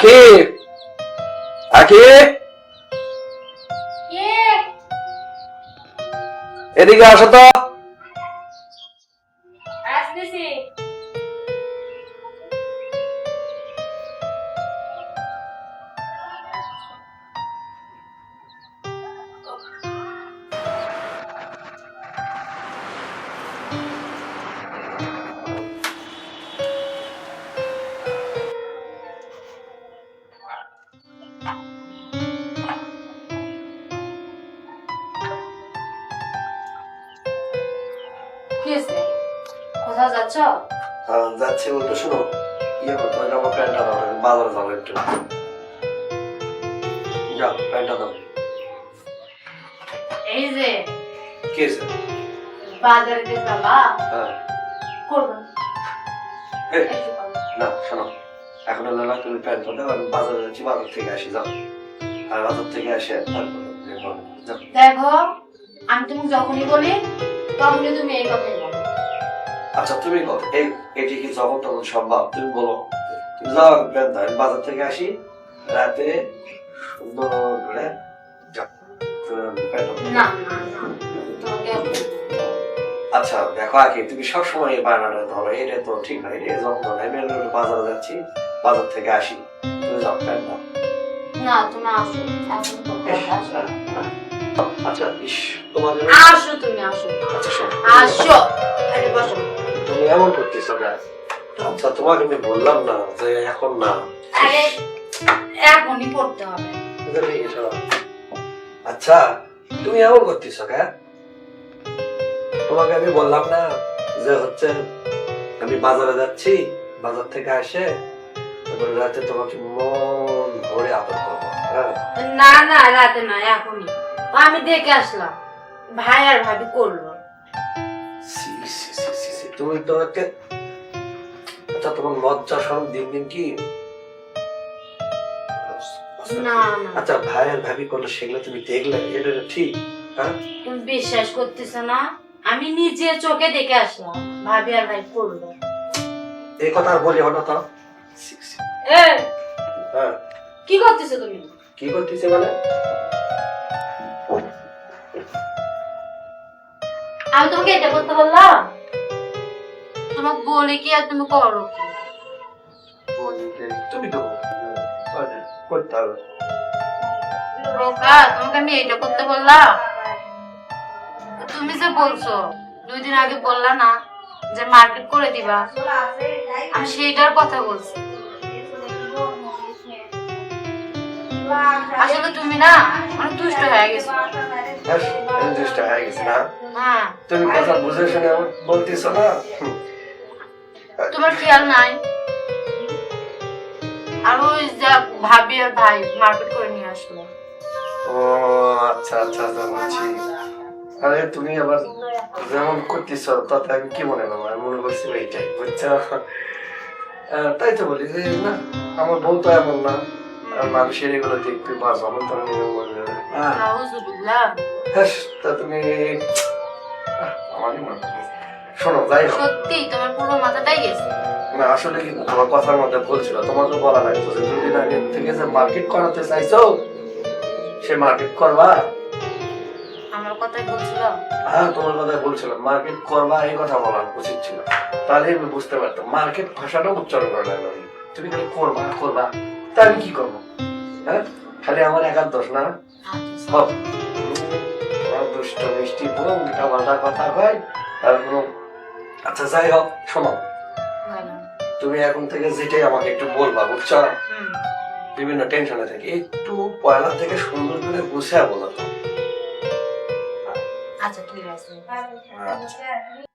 আখি আখি এদিকে আসো তো। আসতেছি। কি হয়েছে? কোথাও যাচ্ছ? যাচ্ছি বলতে শোনো, ইয়ে করতে হবে, আমার প্যান্টটা দাও, আমি বাজারে যাবো একটু। যাও প্যান্টটা দাও। এই যে কি হয়েছে? বাজারে যে যাবা হ্যাঁ করবা এই, না শোনো, এখন হলো না, তুমি প্যান্টটা দাও, আমি বাজারে যাচ্ছি, বাজার থেকে আসি, যাও। আর বাজার থেকে আসে তারপরে যাও। দেখো, আমি তুমি যখনই বলি তখনই তুমি এই কথাই বলো। আচ্ছা তুমি কথা এটি কি জগৎ তখন সম্ভব? তুমি বলো, তুমি যাও, প্যান্ট দাও, আমি বাজার থেকে আসি, রাতে সুন্দর করে যাও, তুমি প্যান্টটা দাও। না না না, তোমাকে আচ্ছা দেখো আগে, তুমি সবসময় এই বায়নাটা ধরো, এটা তো ঠিক না, এটা যত্ন নাই। আমি একটু বাজারে যাচ্ছি, বাজার থেকে আসি, তুমি যাও প্যান্ট দাও। না, তুমি আসো এখন করতে আসো। আচ্ছা ইস, তোমার জন্য আসো তুমি আসো আচ্ছা শোনো, আসো আরে বসো। তুমি এমন করতেছো না। আচ্ছা তোমাকে আমি বললাম না যে এখন না। আরে এখনই করতে হবে। আচ্ছা তুমি এমন করতেছো কেন? তোমাকে আমি বললাম না যে হচ্ছে আমি বাজারে যাচ্ছি, বাজার থেকে আসে তারপরে রাতে তোমাকে মন ভরে আদর করবো। হ্যাঁ না না, রাতে না, এখনই। আমি দেখে আসলাম ভাই আর ভাবি করলো। সি, সি, সি, সি, সি, তুমি তোমাকে, আচ্ছা তোমার লজ্জা সরম দিন দিন কি? না না, আচ্ছা ভাই আর ভাবি করলে সেগুলো তুমি দেখলে, এটা ঠিক? হ্যাঁ তুমি বিশ্বাস করতেছ না? আমি নিজে চোখে দেখে আসলাম ভাবি আর ভাই করলো। এই কথা আর বলি হঠাৎ। C, C. এ হ্যাঁ কি করতেছো তুমি? কি করতেছে মানে? আমি তোমাকে এটা করতে বললাম? তোমাকে বলি কি আর তুমি করো কি? তুমি তো করতে হবে। রোকা, তোমাকে আমি এটা করতে বললাম? তুমি যে বলছো 2 দিন আগে বললা না যে মার্কেট করে দিবা, আমি সেইটার কথা বলছি। আসলে তুমি না অনেক দুষ্ট হয়ে গেছো। আমি দুষ্ট হয়ে গেছি না? হ্যাঁ, তুমি কথা বুঝে শুনে বলতেছো না? তোমার খেয়াল নাই। আর ওই যা ভাবি আর ভাই মার্কেট করে নিয়ে আসলো। ও আচ্ছা আচ্ছা আচ্ছা বুঝছি। আরে তুমি আবার যেমন করতেছো তাতে আমি কি মনে করবো, আমি মনে করছি এইটাই, বুঝছো? তাই তো বলি যে না, আমার বউ তো এমন না, আর মানুষের এগুলো দেখতে পারবো, আমার তো নিয়ম বলবে। আউযুবিল্লাহ। তা তুমি আমারই মনে হয়। শোনো যাই হোক, সত্যি তোমার পুরো মাথাটাই গেছে। না আসলে কি তোমার কথার মধ্যে বলছিল, তোমাকে বলা লাগতো যে 2 দিন আগে থেকে যে মার্কেট করাতে চাইছো, সে মার্কেট করবা। আমার কথাই বলছিল। হ্যাঁ তোমার কথা বলছিলাম, মার্কেট করবা এই কথা বলা উচিত ছিল, তাহলে আমি বুঝতে পারতাম। মার্কেট ভাষাটা উচ্চারণ করে লাগলো, তুমি খালি করবা করবা, তা আমি কি করবো? হ্যাঁ খালি আমার একার দোষ না? হোক, তোমার দুষ্ট মিষ্টি বউ উল্টা পাল্টা কথা কয় আর কোনো। আচ্ছা যাই হোক, শোনো, তুমি এখন থেকে যেটাই আমাকে একটু বলবা, বুঝছো? বিভিন্ন টেনশনে থেকে একটু পয়লা থেকে সুন্দর করে গুছিয়ে বলো তো। আচ্ছা ঠিক আছে। আচ্ছা।